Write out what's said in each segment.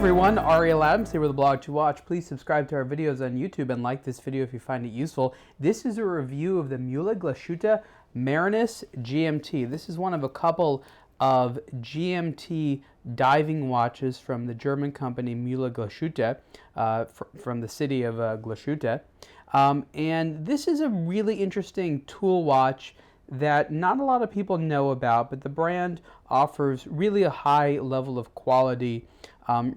everyone, Ariel Adams here with aBlogtoWatch. Please subscribe to our videos on YouTube and like this video if you find it useful. This is a review of the Muhle Glashutte Marinus GMT. This is one of a couple of GMT diving watches from the German company Muhle Glashutte, from the city of Glashutte. And this is a really interesting tool watch that not a lot of people know about, but the brand offers really a high level of quality,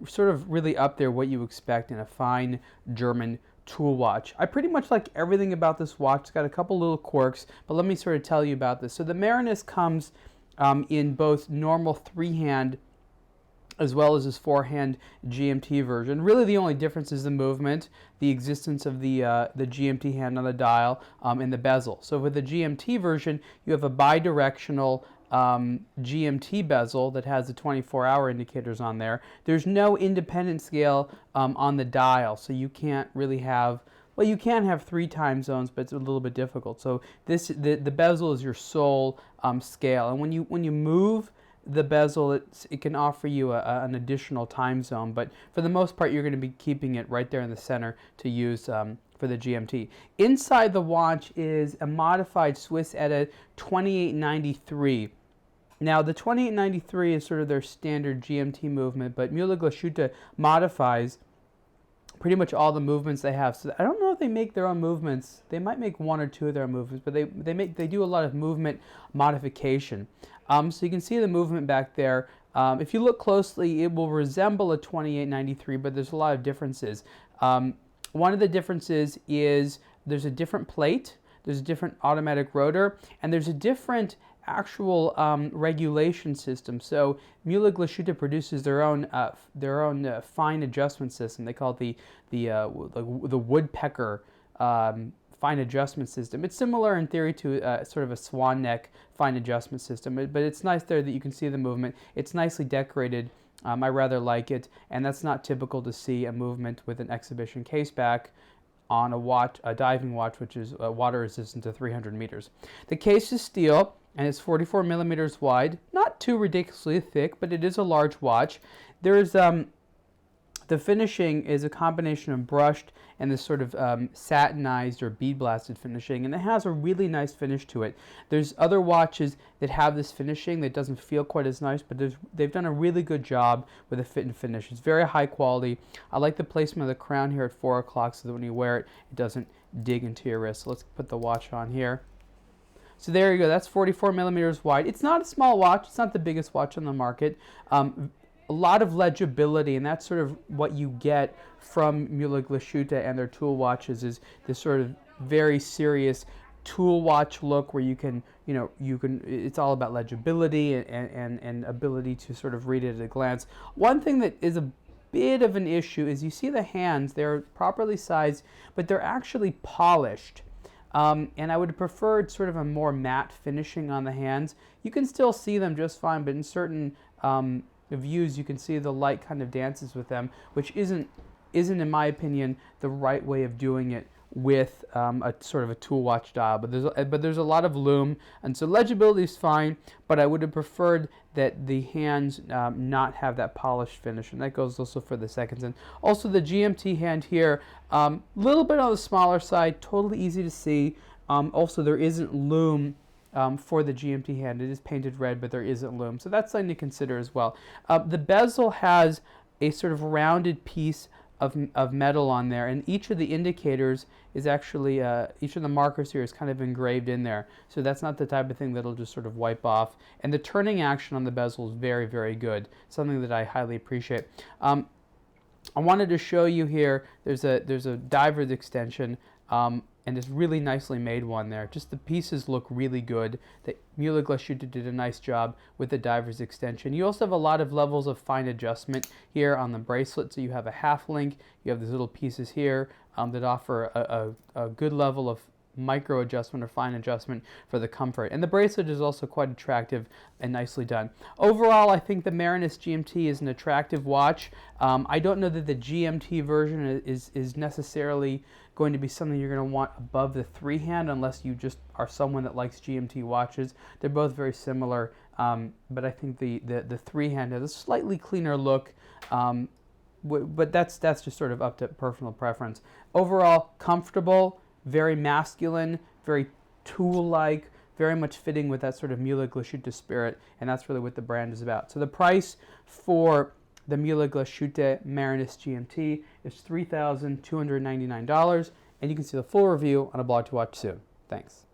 sort of really up there what you expect in a fine German tool watch. I pretty much like everything about this watch. It's got a couple little quirks, but let me sort of tell you about this. So the Marinus comes in both normal three-hand as well as his four-hand GMT version. Really the only difference is the movement, the existence of the GMT hand on the dial, and the bezel. So with the GMT version, you have a bidirectional GMT bezel that has the 24-hour indicators on there. There's no independent scale on the dial, so you can't really have, well, you can have 3 time zones, but it's a little bit difficult. So the bezel is your sole scale, and when you move the bezel, it can offer you an additional time zone, but for the most part, you're going to be keeping it right there in the center to use for the GMT. Inside the watch is a modified Swiss ETA 2893. Now, the 2893 is sort of their standard GMT movement, but Muhle Glashutte modifies pretty much all the movements they have. So I don't know if they make their own movements. They might make 1 or 2 of their own movements, but they do a lot of movement modification. So you can see the movement back there. If you look closely, it will resemble a 2893, but there's a lot of differences. One of the differences is there's a different plate, there's a different automatic rotor, and there's a different actual regulation system. So Muhle Glashutte produces their own fine adjustment system. They call it the Woodpecker fine adjustment system. It's similar in theory to sort of a swan neck fine adjustment system, but it's nice there that you can see the movement. It's nicely decorated. I rather like it, and that's not typical to see a movement with an exhibition case back on a diving watch, which is water resistant to 300 meters. The case is steel, and it's 44 millimeters wide. Not too ridiculously thick, but it is a large watch. There's the finishing is a combination of brushed and this sort of satinized or bead blasted finishing, and it has a really nice finish to it. There's other watches that have this finishing that doesn't feel quite as nice, but they've done a really good job with the fit and finish. It's very high quality. I like the placement of the crown here at 4 o'clock so that when you wear it, it doesn't dig into your wrist. So let's put the watch on here. So there you go. That's 44 millimeters wide. It's not a small watch. It's not the biggest watch on the market. A lot of legibility, and that's sort of what you get from Muhle Glashutte and their tool watches, is this sort of very serious tool watch look where you can, it's all about legibility and ability to sort of read it at a glance. One thing that is a bit of an issue is you see the hands, they're properly sized, but they're actually polished. And I would have preferred sort of a more matte finishing on the hands. You can still see them just fine, but in certain views you can see the light kind of dances with them, which isn't in my opinion the right way of doing it with a sort of a tool watch dial. But there's a lot of lume, and so legibility is fine, but I would have preferred that the hands not have that polished finish, and that goes also for the seconds. And also the GMT hand here, little bit on the smaller side, totally easy to see. Also there isn't lume for the GMT hand. It is painted red, but there isn't lume, so that's something to consider as well. The bezel has a sort of rounded piece of metal on there, and each of the indicators is actually, each of the markers here is kind of engraved in there, so that's not the type of thing that'll just sort of wipe off. And the turning action on the bezel is very, very good, something that I highly appreciate. I wanted to show you here, there's a diver's extension, and it's really nicely made one there. Just the pieces look really good. The Muhle Glashutte did a nice job with the diver's extension. You also have a lot of levels of fine adjustment here on the bracelet. So you have a half link, you have these little pieces here that offer a good level of micro adjustment or fine adjustment for the comfort. And the bracelet is also quite attractive and nicely done. Overall, I think the Marinus GMT is an attractive watch. I don't know that the GMT version is necessarily going to be something you're going to want above the 3-hand unless you just are someone that likes GMT watches. They're both very similar, but I think the 3-hand has a slightly cleaner look. but that's just sort of up to personal preference. Overall, comfortable, very masculine, very tool-like, very much fitting with that sort of Muhle Glashutte spirit, and that's really what the brand is about. So the price for the Muhle Glashutte Marinus GMT is $3,299, and you can see the full review on aBlogtoWatch soon. Thanks.